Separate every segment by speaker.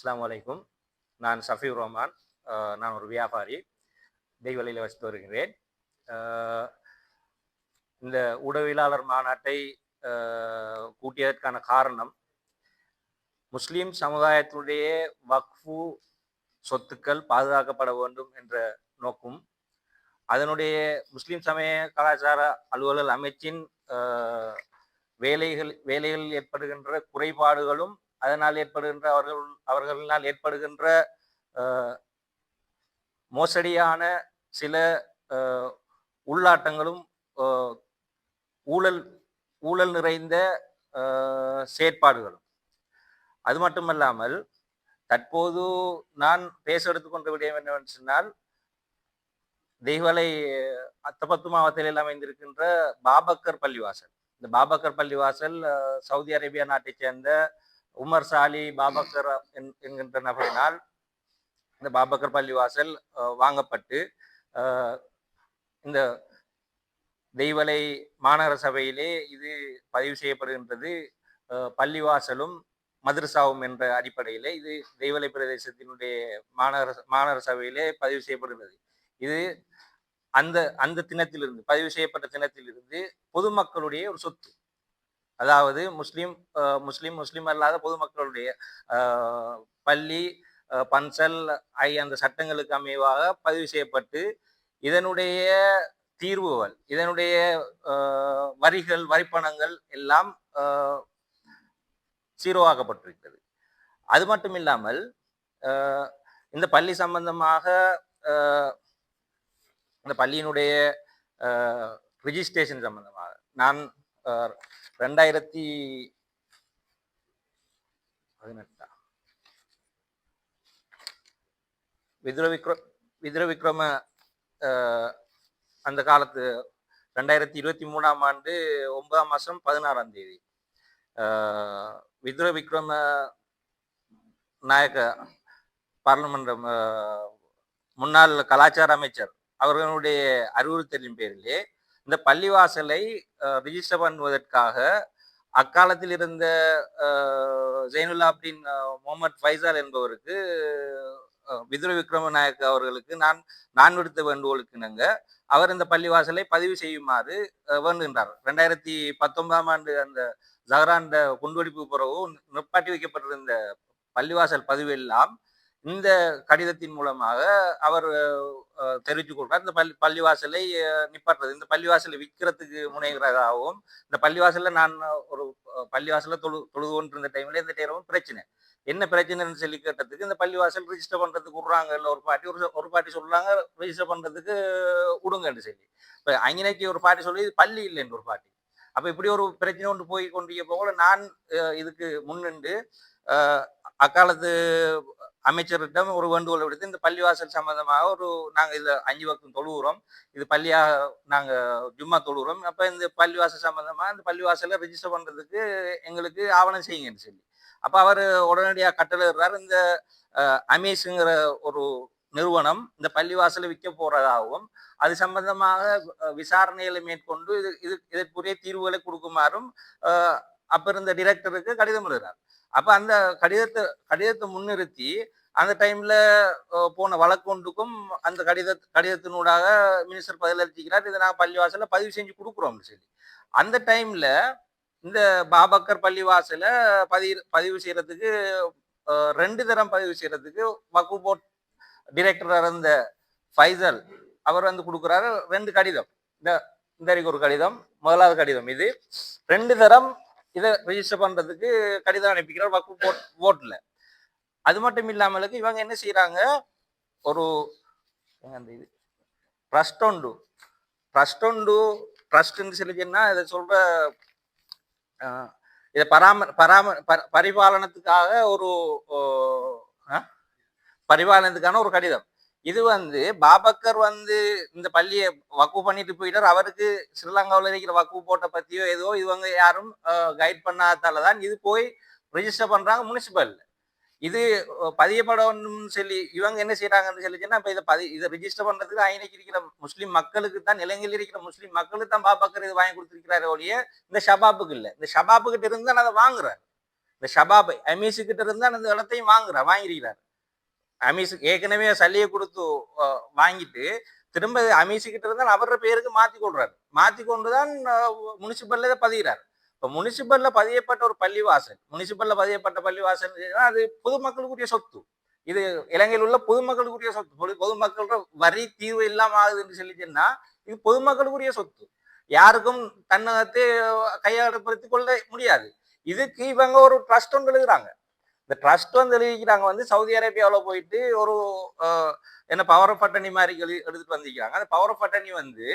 Speaker 1: அஸ்ஸலாமு அலைக்கும். நான் சஃபீர் ரஹ்மான். நான் ஒரு வியாபாரி. தெய்வலையில் வசித்து வருகிறேன். இந்த ஊடகவியலாளர் மாநாட்டை கூட்டியதற்கான காரணம், முஸ்லீம் சமுதாயத்தினுடைய வக்ஃபு சொத்துக்கள் பாதுகாக்கப்பட வேண்டும் என்ற நோக்கும், அதனுடைய முஸ்லீம் சமய கலாச்சார அலுவலர் அமைச்சின் வேலைகளில் ஏற்படுகின்ற குறைபாடுகளும், அதனால் ஏற்படுகின்ற அவர்களினால் ஏற்படுகின்ற மோசடியான சில உள்ளாட்டங்களும், ஊழல் ஊழல் நிறைந்த செயற்பாடுகளும். அது மட்டுமல்லாமல் தற்போது நான் பேச எடுத்துக்கொண்ட விடயம் என்னவென்று சொன்னால், தெய்வலை அத்தபத்து மாவட்டத்தில் அமைந்திருக்கின்ற பாபக்கர் பள்ளிவாசல். இந்த பாபக்கர் பள்ளிவாசல் சவுதி அரேபியா நாட்டைச் சேர்ந்த உமர் சாலி பாபக்கர் என்கின்ற நபரினால் இந்த பாபக்கர் பள்ளிவாசல் வாங்கப்பட்டு இந்த தெய்வலை மாநகர சபையிலே இது பதிவு செய்யப்படுகின்றது. பள்ளிவாசலும் மதரசாவும் என்ற அடிப்படையிலே இது தெய்வலை பிரதேசத்தினுடைய மாநகர சபையிலே பதிவு செய்யப்படுகிறது. இது அந்த தினத்திலிருந்து, பதிவு செய்யப்பட்ட தினத்திலிருந்து பொதுமக்களுடைய ஒரு சொத்து. அதாவது முஸ்லிம் அல்லாத பொதுமக்களுடைய பள்ளி, பன்சல் அந்த சட்டங்களுக்கு அமைவாக பதிவு செய்யப்பட்டு, இதனுடைய தீர்வுகள், இதனுடைய வரிகள், வரிப்பணங்கள் எல்லாம் சீரோவாக்கப்பட்டிருக்கிறது. அது மட்டும் இல்லாமல் இந்த பள்ளி சம்பந்தமாக இந்த பள்ளியினுடைய ரிஜிஸ்ட்ரேஷன் சம்பந்தமாக நான் 2018 விக்ரம அந்த காலத்து 2023ஆம் ஆண்டு 9ஆம் மாதம் 16ஆம் தேதி விக்ரம நாயக்க பாராளுமன்ற முன்னாள் கலாச்சார அமைச்சர் அவர்களுடைய அறிவுறுத்தலின் பேரிலே இந்த பள்ளிவாசலை ரிஜிஸ்டர் பண்ணுவதற்காக அக்காலத்தில் இருந்த ஜெயினுல்லாப்தீன் முகமது ஃபைசால் என்பவருக்கு விதுர விக்ரமநாயக்க அவர்களுக்கு நான் விடுத்த வேண்டுகோளுக்கு இணங்க அவர் இந்த பள்ளிவாசலை பதிவு செய்யுமாறு வேண்டுகின்றார். 2019ஆம் ஆண்டு அந்த ஜஹரான் குண்டுவெடிப்பு பிறகு நிப்பாட்டி வைக்கப்பட்டிருந்த பள்ளிவாசல் பதிவு எல்லாம் இந்த கடிதத்தின் மூலமாக அவர் தெரிவித்துக் கொள்றார். இந்த பள்ளிவாசலை நிப்பாட்டுறது, இந்த பள்ளிவாசலை விற்கிறதுக்கு முனைகிறதாகவும், இந்த பள்ளிவாசல்ல நான் ஒரு பள்ளிவாசல தொழுது கொண்டிருந்த டைம்ல இந்த நேரமும் பிரச்சனை, என்ன பிரச்சனைன்னு சொல்லி கேட்டதுக்கு, இந்த பள்ளிவாசல் ரிஜிஸ்டர் பண்றதுக்கு விடுறாங்க இல்லை ஒரு பாட்டி சொல்றாங்க ரிஜிஸ்டர் பண்றதுக்கு விடுங்கன்னு சொல்லி. இப்ப அங்கனைக்கு ஒரு பாட்டி சொல்லி இது பள்ளி இல்லைன்னு ஒரு பாட்டி. அப்ப இப்படி ஒரு பிரச்சனை ஒன்று போய் கொண்டிருக்க போல நான் இதுக்கு முன்னின்று அக்காலத்து அமைச்சரிடம் ஒரு வேண்டுகோள் விடுத்து, இந்த பள்ளிவாசல் சம்பந்தமாக நாங்கள் இதில் 5 வக்தும் தொழுகிறோம், இது பள்ளியாக நாங்கள் ஜும்மா தொழுகிறோம், அப்போ இந்த பள்ளிவாசல் சம்பந்தமாக இந்த பள்ளிவாசலை ரிஜிஸ்டர் பண்ணுறதுக்கு எங்களுக்கு ஆவணம் செய்யுங்கன்னு சொல்லி. அப்போ அவர் உடனடியாக கட்டளையிடுறார், இந்த அமேஸுங்கிற ஒரு நிறுவனம் இந்த பள்ளிவாசலை விற்க போறதாகவும், அது சம்பந்தமாக விசாரணைகளை மேற்கொண்டு இதற்குரிய தீர்வுகளை கொடுக்குமாறும் அப்ப இருந்த டிரெக்டருக்கு கடிதம் எழுதுறார். அப்ப அந்த கடிதத்தை முன்னிறுத்தி அந்த டைம்ல போன வழக்கொண்டுக்கும் அந்த கடிதத்தினூடாக மினிஸ்டர் பதிலளிக்கிறார், இதை நாங்கள் பள்ளிவாசல பதிவு செஞ்சு கொடுக்குறோம்னு சொல்லி. அந்த டைம்ல இந்த பாபக்கர் பள்ளிவாசல பதிவு செய்யறதுக்கு 2 தரம் பதிவு செய்யறதுக்கு வக்ஃபு போர்ட் டிரெக்டர் இருந்த ஃபைசல் அவர் கொடுக்குறாரு 2 கடிதம். இந்த ஒரு கடிதம், முதலாவது கடிதம், இது 2 தரம் இதை ரிஜிஸ்டர் பண்றதுக்கு கடிதம் அனுப்பிக்கிறார் வக்ஃபு போர்ட்ல. அது மட்டும் இல்லாமலுக்கு இவங்க என்ன செய்யறாங்க, ஒரு இது ட்ரஸ்ட்னு சொல்லிச்சுன்னா இதை சொல்ற இதை பரிபாலனத்துக்கான ஒரு கடிதம். இது பாபக்கர் இந்த பள்ளியை வக்ஃபு பண்ணிட்டு போயிட்டார். அவருக்கு ஸ்ரீலங்காவில் இருக்கிற வக்ஃபு போர்ட்டை பத்தியோ ஏதோ இவங்க யாரும் கைட் பண்ணாதாலதான் இது போய் ரிஜிஸ்டர் பண்றாங்க முனிசிபல். இது பதியப்படணும்னு சொல்லி இவங்க என்ன செய்யறாங்கன்னு சொல்லிச்சுன்னா, இப்ப இதை ரிஜிஸ்டர் பண்றதுக்கு ஐநைக்கு இருக்கிற முஸ்லீம் மக்களுக்கு தான், இலங்கையில் இருக்கிற முஸ்லீம் மக்களுக்கு தான் பாபக்கர் இது வாங்கி கொடுத்துருக்கிறாரு ஒழிய இந்த ஷபாபுக்கு இல்லை. இந்த ஷபாபுக்கிட்ட இருந்து தான் அதை வாங்குறாரு. இந்த ஷபாப் அமீஸு கிட்ட இருந்து அந்த இடத்தையும் வாங்கியிருக்கிறார். அமீஸ் ஏற்கனவே சல்லியை கொடுத்து வாங்கிட்டு திரும்ப அமீஸு கிட்ட இருந்தால் அவர பேருக்கு மாத்தி கொள்றாரு. மாத்தி கொண்டுதான் முனிசிபல்ல பதிகிறார். இப்ப முனிசிபல்ல பதியப்பட்ட ஒரு பள்ளிவாசல், முனிசிபல்ல பதியப்பட்ட பள்ளிவாசல் அது பொதுமக்களுக்குரிய சொத்து. இது இலங்கையில் உள்ள பொதுமக்களுக்குரிய சொத்து. பொதுமக்களோட வரி தீர்வு இல்லாம ஆகுதுன்னு சொல்லிச்சுன்னா இது பொதுமக்களுக்குரிய சொத்து. யாருக்கும் தன்னகத்தை கையகப்படுத்திக் கொள்ள முடியாது. இதுக்கு இவங்க ஒரு ட்ரஸ்ட் ஒன்று எழுதுறாங்க. இந்த ட்ரஸ்ட் வந்து எழுதிக்கிறாங்க வந்து சவுதி அரேபியாவில் போயிட்டு ஒரு என்ன பவர் ஆஃப் அட்டர்னி மாதிரி எடுத்துட்டு வந்திருக்கிறாங்க. அந்த பவர் ஆஃப் அட்டர்னி வந்து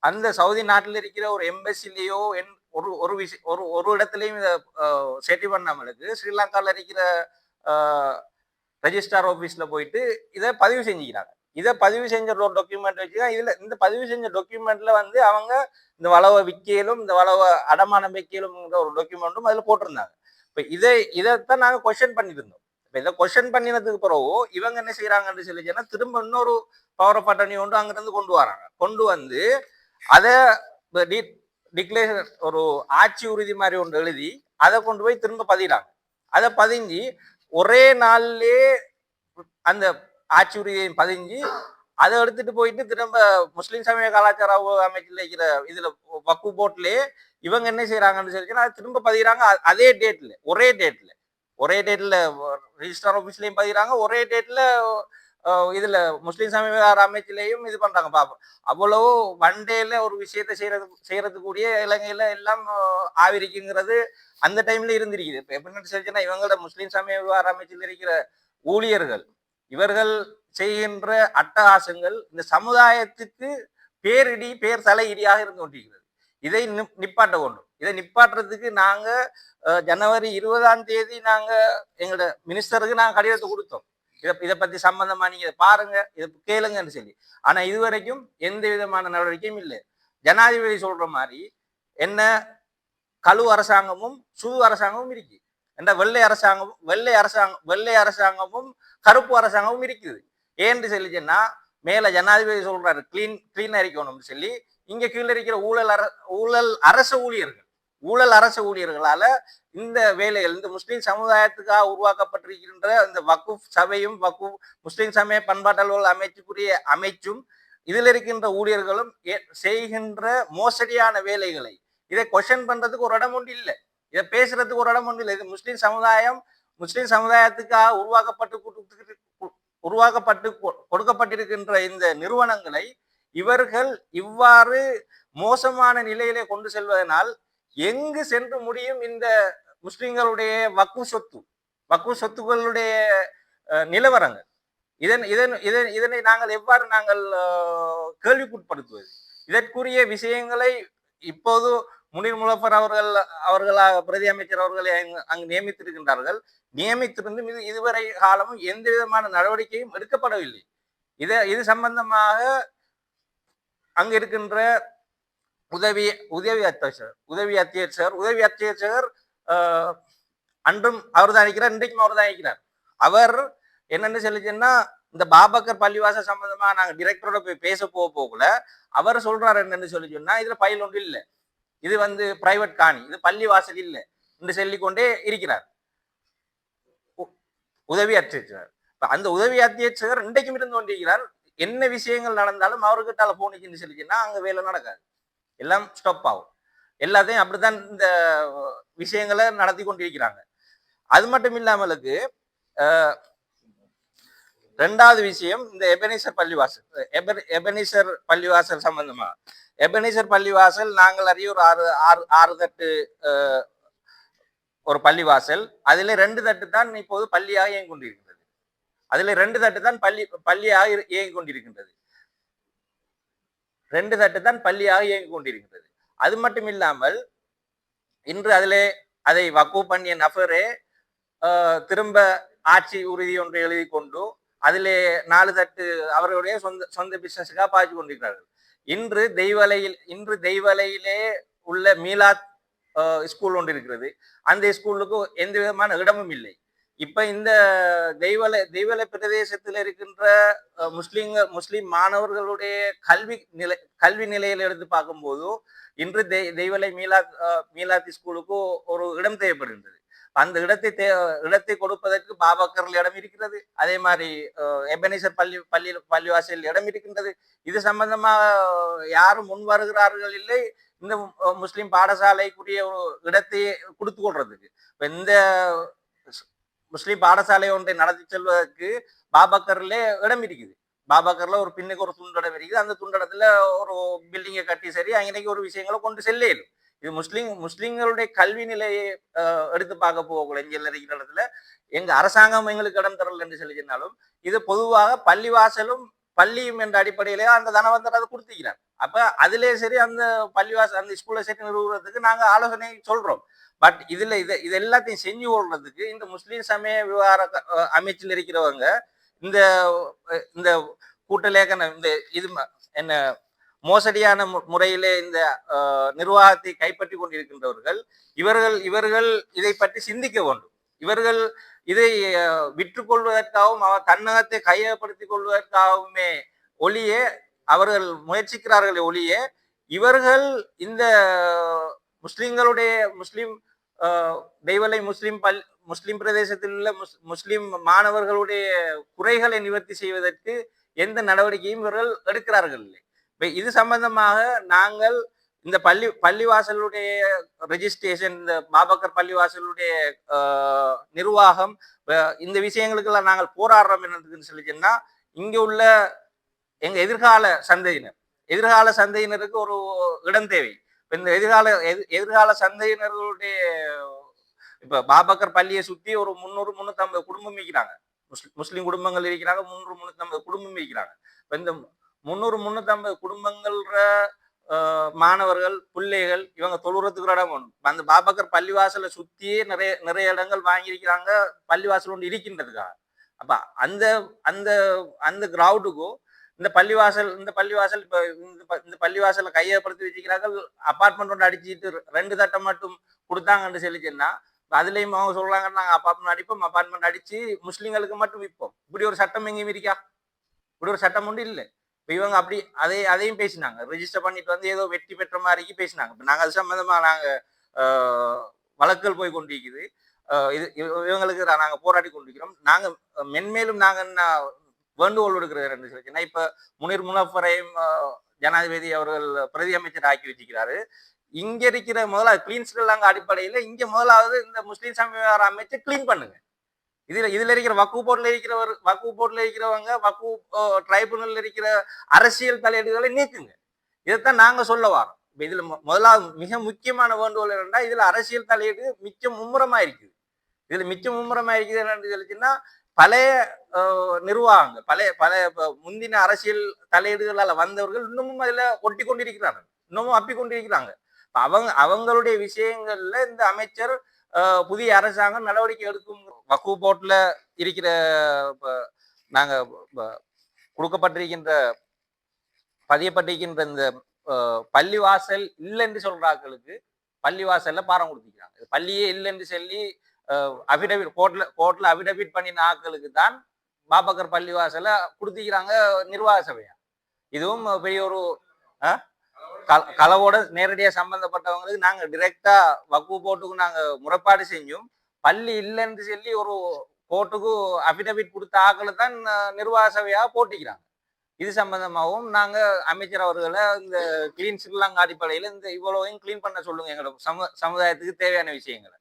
Speaker 1: அந்த சவுதி நாட்டில் இருக்கிற ஒரு எம்பசிலேயோ ஒரு ஒரு விஷயம் ஒரு இடத்துலையும் இதை செட்டில் பண்ணாமலுக்கு ஸ்ரீலங்காவில் இருக்கிற ரெஜிஸ்ட்ரார் ஆஃபீஸில் போயிட்டு இதை பதிவு செஞ்சுக்கிறாங்க. இதை பதிவு செஞ்ச ஒரு டாக்குமெண்ட் வச்சுதான் இதில் இந்த பதிவு செஞ்ச டாக்குமெண்ட்ல வந்து அவங்க இந்த வளவை விற்கலும் இந்த வளவை அடமானம் வைக்கலும்ங்கிற ஒரு டாக்குமெண்ட்டும் அதில் போட்டிருந்தாங்க. இப்போ இதைத்தான் நாங்கள் கொஸ்டின் பண்ணியிருந்தோம். இப்போ இதை கொஸ்டின் பண்ணினதுக்கு பிறகு இவங்க என்ன செய்யறாங்கன்னு சொல்லிச்சுன்னா திரும்ப இன்னொரு பவர் ஆஃப் அட்டர்னி ஒன்று அங்கிருந்து கொண்டு வராங்க. கொண்டு வந்து அதை டிக்ளேஷன் ஒரு ஆட்சி உறுதி மாதிரி ஒன்று எழுதி அதை கொண்டு போய் திரும்ப பதிகிறாங்க. அதை பதிஞ்சு ஒரே நாள்லயே அந்த ஆட்சி உறுதியை பதிஞ்சு அதை எடுத்துட்டு போயிட்டு திரும்ப முஸ்லீம் சமய கலாச்சார அமைச்சில் இருக்கிற இதுல வக்கு போர்ட்லயே இவங்க என்ன செய்யறாங்கன்னு சொல்லிச்சுன்னா அதை திரும்ப பதிகிறாங்க. அதே டேட்ல ஒரே டேட்ல ரிஜிஸ்டர் ஆஃபீஸ்லயும் பதிகிறாங்க. ஒரே டேட்ல இதுல முஸ்லீம் சமய அமைச்சிலையும் இது பண்றாங்க. பாப்போம் அவ்வளவு ஒன் டேல ஒரு விஷயத்த செய்யறதுக்கூடிய இலங்கையில எல்லாம் ஆவிரிக்குங்கிறது அந்த டைம்ல இருந்திருக்குது. இப்ப எப்படின்னு சொல்லிச்சுன்னா இவங்களோட முஸ்லீம் சமய விவகார அமைச்சில் இருக்கிற ஊழியர்கள் இவர்கள் செய்கின்ற அட்டகாசங்கள் இந்த சமுதாயத்துக்கு பேர் தலையிடியாக இருந்து கொண்டிருக்கிறது. இதை நிப்பாட்ட வேண்டும். இதை நிப்பாட்டுறதுக்கு நாங்க ஜனவரி 20 நாங்க எங்களோட மினிஸ்டருக்கு நாங்க கடிதத்தை கொடுத்தோம். இதை பத்தி சம்பந்தமா நீங்க பாருங்க, இதை கேளுங்கன்னு சொல்லி. ஆனா இதுவரைக்கும் எந்த விதமான நடவடிக்கையும் இல்லை. ஜனாதிபதி சொல்ற மாதிரி என்ன கழு அரசாங்கமும் சுது அரசாங்கமும் இருக்கு. என்ற வெள்ளை அரசாங்கமும் கருப்பு அரசாங்கமும் இருக்குது. ஏன்னு சொல்லிச்சுன்னா மேல ஜனாதிபதி சொல்றாரு கிளீனா இருக்கணும்னு சொல்லி, இங்க கீழே இருக்கிற ஊழல் அரச ஊழியர்களால இந்த வேலைகள் இந்த முஸ்லீம் சமுதாயத்துக்காக உருவாக்கப்பட்டிருக்கின்ற இந்த வக்குஃப் சபையும் முஸ்லீம் சமய பண்பாட்டல் அமைச்சும் இதுல இருக்கின்ற ஊழியர்களும் செய்கின்ற மோசடியான வேலைகளை இதை கொஸ்டின் பண்றதுக்கு ஒரு இடம் ஒன்று இல்லை. இதை பேசுறதுக்கு ஒரு இடம் ஒன்று இல்லை. இது முஸ்லீம் சமுதாயத்துக்காக உருவாக்கப்பட்டு கொடுக்கப்பட்டிருக்கின்ற இந்த நிறுவனங்களை இவர்கள் இவ்வாறு மோசமான நிலையிலே கொண்டு செல்வதனால் எங்கு சென்று முடியும் இந்த முஸ்லிம்களுடைய வக்கு சொத்துக்களுடைய நிலவரங்கள்? இதனை நாங்கள் எவ்வாறு கேள்விக்குட்படுத்துவது? இதற்குரிய விஷயங்களை இப்போது முனீர் முலஃபர் அவர்களாக பிரதி அமைச்சர் அவர்களை அங்கு நியமித்திருக்கின்றார்கள். நியமித்திருந்து இதுவரை காலமும் எந்த விதமான நடவடிக்கையும் எடுக்கப்படவில்லை. இது சம்பந்தமாக அங்கு இருக்கின்ற உதவி அத்தியட்சகர் அன்றும் அவர் தான் இருக்கிறார், இன்றைக்கும் அவர் தான் இருக்கிறார். அவர் என்னன்னு சொல்லிச்சுன்னா இந்த பாபக்கர் பள்ளிவாசல் சம்பந்தமா நாங்க டிரெக்டரோட போய் பேச போகல அவர் சொல்றாரு என்னன்னு சொல்லி சொன்னா இதுல பயில் ஒன்று இல்லை, இது வந்து பிரைவேட் காணி, இது பள்ளிவாசல் இல்லை என்று சொல்லிக்கொண்டே இருக்கிறார் உதவி அத்தியட்சகர். அந்த உதவி அத்தியட்சகர் இன்றைக்கும் இருந்து கொண்டிருக்கிறார். என்ன விஷயங்கள் நடந்தாலும் அவர்கிட்ட போனிச்சுன்னு சொல்லிச்சுன்னா அங்க வேலை நடக்காது, எல்லாம் ஸ்டாப் ஆகும். எல்லாத்தையும் அப்படித்தான் இந்த விஷயங்களை நடத்தி கொண்டிருக்கிறாங்க. அது மட்டும் இல்லாமலுக்கு ரெண்டாவது விஷயம் இந்த எபனீசர் பள்ளிவாசல் சம்பந்தமா. எபனீசர் பள்ளிவாசல் நாங்கள் அறிய ஒரு ஆறு தட்டு ஒரு பள்ளிவாசல். அதுல 2 தட்டு தான் இப்போது பள்ளியாக இயங்கிக் கொண்டிருக்கின்றது. அதுல 2 தட்டு தான் பள்ளியாக இயங்கிக் கொண்டிருக்கின்றது. 2 தட்டு தான் பள்ளியாக இயங்கிக் கொண்டிருக்கின்றது. அது மட்டும் இல்லாமல் இன்று அதை வக்கு பண்ணிய நபரே திரும்ப ஆட்சி உறுதி ஒன்றை எழுதி கொண்டு அதிலே 4 தட்டு அவர்களுடைய சொந்த பிசினஸுக்காக பாய்ச்சி கொண்டிருக்கிறார்கள். இன்று தெய்வலையிலே உள்ள மீலாத் ஸ்கூல் ஒன்று இருக்கிறது. அந்த ஸ்கூலுக்கு எந்த விதமான இடமும் இல்லை. இப்ப இந்த தெய்வலை பிரதேசத்தில் இருக்கின்ற முஸ்லிம் மாணவர்களுடைய கல்வி நிலையில எடுத்து பார்க்கும்போது இன்று தெய்வலை மீலாத் ஸ்கூலுக்கு ஒரு இடம் தேவைப்படுகின்றது. அந்த இடத்தை கொடுப்பதற்கு பாபக்கரில் இடம் இருக்கிறது. அதே மாதிரி எபனேசர் பள்ளிவாசலில் இடம் இருக்கின்றது. இது சம்பந்தமா யாரும் முன் வருகிறார்கள் இல்லை. இந்த முஸ்லிம் பாடசாலைக்குரிய ஒரு இடத்தை கொடுத்து கொள்றதுக்கு. இந்த முஸ்லிம் பாடசாலை ஒன்றை நடத்தி செல்வதற்கு பாபக்கர்ல இடம் இருக்குது. பாபக்கர்ல ஒரு பின்னுக்கு ஒரு துண்டடம் இருக்குது. அந்த துண்டடத்துல ஒரு பில்டிங்கை கட்டி சரி அங்கனைக்கு ஒரு விஷயங்களை கொண்டு செல்லும். இது முஸ்லிம்களுடைய கல்வி நிலையை எடுத்து பார்க்க போகக்கூடாது. இங்க இருக்கிற இடத்துல எங்க அரசாங்கம் எங்களுக்கு இடம் தரல என்று சொல்லி சொன்னாலும் இது பொதுவாக பள்ளிவாசலும் பள்ளியும் என்ற அடிப்படையிலே அந்த தனவந்தர் அதை கொடுத்துக்கிறார். அப்ப அதிலே சரி அந்த பள்ளிவாசல் அந்த ஸ்கூல்ல சரி நிறுவுறதுக்கு நாங்க ஆலோசனை சொல்றோம். பட் இதுல இது எல்லாத்தையும் செஞ்சு கொள்றதுக்கு இந்த முஸ்லீம் சமய விவகார அமைச்சில் இருக்கிறவங்க இந்த இந்த கூட்டலேகன இந்த இது என்ன மோசடியான முறையிலே இந்த நிர்வாகத்தை கைப்பற்றி கொண்டிருக்கின்றவர்கள் இவர்கள் இதை பற்றி சிந்திக்க வேண்டும். இவர்கள் இதை விற்றுக்கொள்வதற்காகவும் அவர் தன்னகத்தை கையகப்படுத்திக் கொள்வதற்காகவுமே ஒளியே அவர்கள் முயற்சிக்கிறார்கள் ஒளியே இவர்கள் இந்த முஸ்லிம் தெய்வலை முஸ்லிம் பிரதேசத்தில் உள்ள முஸ்லிம் மாணவர்களுடைய குறைகளை நிவர்த்தி செய்வதற்கு எந்த நடவடிக்கையும் இவர்கள் எடுக்கிறார்கள் இல்லை. இது சம்பந்தமாக நாங்கள் இந்த பள்ளிவாசலுடைய ரெஜிஸ்ட்ரேஷன் இந்த பாபக்கர் பள்ளிவாசலுடைய நிர்வாகம் இந்த விஷயங்களுக்கெல்லாம் நாங்கள் போராடுறோம் என்னதுன்னு சொல்லி சொன்னா இங்க உள்ள எங்க எதிர்கால சந்தையினருக்கு ஒரு இடம் தேவை. இந்த எதிர்கால சந்தையினர்களுடைய இப்ப பாபக்கர் பள்ளியை சுத்தி ஒரு 300-350 குடும்பம் இருக்கிறாங்க. முஸ்லிம் குடும்பங்கள் இருக்கிறாங்க. 300-350 குடும்பம் இருக்கிறாங்க. இந்த 300-350 குடும்பங்கள்ற மாணவர்கள் பிள்ளைகள் இவங்க தொழுறதுக்கு இடம் வேணும். அந்த பாபக்கர் பள்ளிவாசலை சுத்தியே நிறைய இடங்கள் வாங்கியிருக்கிறாங்க பள்ளிவாசல் ஒன்று இருக்கின்றதுக்காக. அப்ப அந்த அந்த அந்த கிரவுண்டுக்கும் இந்த பள்ளிவாசல் இப்ப இந்த பள்ளிவாசலை கையப்படுத்தி வச்சுக்கிறார்கள். அப்பார்ட்மெண்ட் ஒன்று அடிச்சுட்டு 2 தட்டம் மட்டும் கொடுத்தாங்கன்னு சொல்லிச்சுன்னா அதுலயும் அவங்க சொல்றாங்க நாங்க அப்பார்ட்மெண்ட் அடிச்சு முஸ்லிம்களுக்கு மட்டும் விற்போம். இப்படி ஒரு சட்டம் எங்கேயும் இருக்கா? இப்படி ஒரு சட்டம் ஒன்று இல்லை. இப்போ இவங்க அப்படி அதையும் பேசினாங்க. ரெஜிஸ்டர் பண்ணிட்டு வந்து ஏதோ வெற்றி பெற்ற மாதிரிக்கு பேசினாங்க. இப்போ நாங்கள் அது சம்பந்தமா வழக்குகள் போய் கொண்டிருக்குது. இவங்களுக்கு நாங்கள் போராடி கொண்டிருக்கிறோம். நாங்கள் மென்மேலும் நாங்கள் என்ன வேண்டுகோள் விடுக்கிறேன் சொல்லிச்சுன்னா இப்ப முனீர் முனஃபரையும் ஜனாதிபதி அவர்கள் பிரதி அமைச்சர் ஆக்கி வச்சுக்கிறாரு. இங்க இருக்கிற முதலாவது கிளீன் ஸ்ரீலங்கா அடிப்படையில இங்க முதலாவது இந்த முஸ்லீம் சமய அமைச்சர் கிளீன் பண்ணுங்க. இதுல இருக்கிற வக்கு போர்ட்ல இருக்கிறவங்க வக்கு ட்ரைபுனல்ல இருக்கிற அரசியல் தலையீடுகளை நீக்குங்க. இதைத்தான் நாங்க சொல்ல வரோம். இதுல முதலாவது மிக முக்கியமான வேண்டுகோள் என்னன்னா இதுல அரசியல் தலையீடு மிச்சம் மும்முரமா இருக்குது. என்னன்னு சொல்லிச்சுன்னா பழைய நிர்வாகங்கள் பழைய முந்தின அரசியல் தலையீடுகளால வந்தவர்கள் இன்னமும் அதுல ஒட்டி கொண்டிருக்கிறாங்க. இன்னமும் அப்பி கொண்டிருக்கிறாங்க. அவங்களுடைய விஷயங்கள்ல இந்த அமைச்சர் புதிய அரசாங்கம் நடவடிக்கை எடுக்கும். வக்கு போர்ட்ல இருக்கிற நாங்க கொடுக்கப்பட்டிருக்கின்ற பதியப்பட்டிருக்கின்ற இந்த பள்ளிவாசல் இல்லைன்னு சொல்றாங்களுக்கு பள்ளிவாசல்ல பாரம் கொடுத்திருக்கிறாங்க. பள்ளியே இல்லைன்னு சொல்லி அபிடவிட் கோர்ட்ல அபிடவிட் பண்ணின ஆட்களுக்கு தான் பாபக்கர் பள்ளிவாசல கொடுத்திருக்கிறாங்க நிர்வாக சபையா. இதுவும் பெரிய ஒரு களவோட நேரடியா சம்பந்தப்பட்டவங்களுக்கு நாங்க டிரெக்டா வக்கு போர்ட்டுக்கு நாங்க முறைப்பாடு செஞ்சோம். பள்ளி இல்லைன்னு சொல்லி ஒரு கோர்ட்டுக்கு அபிடவிட் கொடுத்த ஆக்களை தான் நிர்வாக சபையா போட்டிக்கிறாங்க. இது சம்பந்தமாகவும் நாங்க அமைச்சர் அவர்களை இந்த கிளீன் ஸ்ரீலங்கா அடிப்படையில இந்த இவ்வளவையும் கிளீன் பண்ண சொல்லுங்க எங்களோட சமுதாயத்துக்கு தேவையான விஷயங்களை.